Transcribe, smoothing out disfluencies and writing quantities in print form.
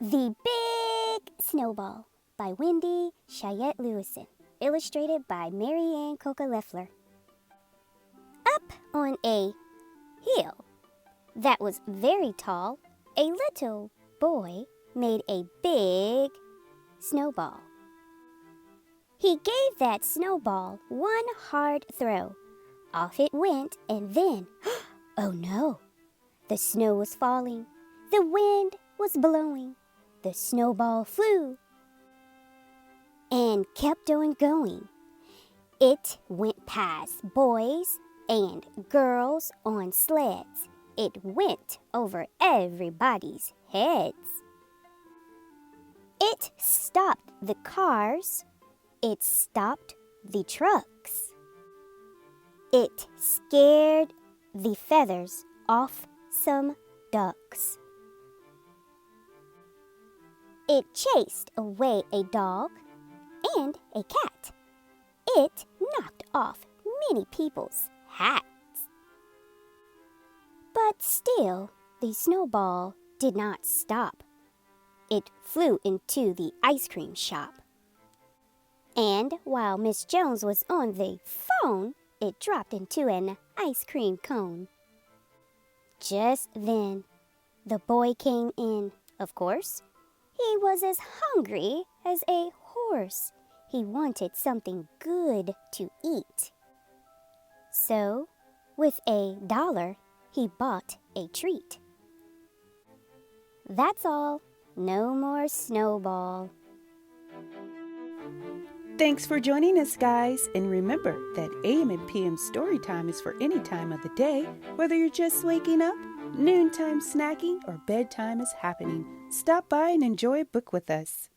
The Big Snowball by Wendy, Cheyette, Lewison. Illustrated by Maryann, Cocca, Leffler. Up on a hill that was very tall, a little boy made a big snowball. He gave that snowball one hard throw. Off it went, and then, oh no! The snow was falling. The wind was blowing. The snowball flew and kept on going. It went past boys and girls on sleds. It went over everybody's heads. It stopped the cars. It stopped the trucks. It scared the feathers off some ducks. It chased away a dog and a cat. It knocked off many people's hats. But still, the snowball did not stop. It flew into the ice cream shop. And while Miss Jones was on the phone, it dropped into an ice cream cone. Just then, the boy came in, of course. He was as hungry as a horse. He wanted something good to eat. So, with $1, he bought a treat. That's all. No more Snowball. Thanks for joining us, guys. And remember that AM and PM story time is for any time of the day, whether you're just waking up, noontime snacking, or bedtime is happening. Stop by and enjoy a book with us.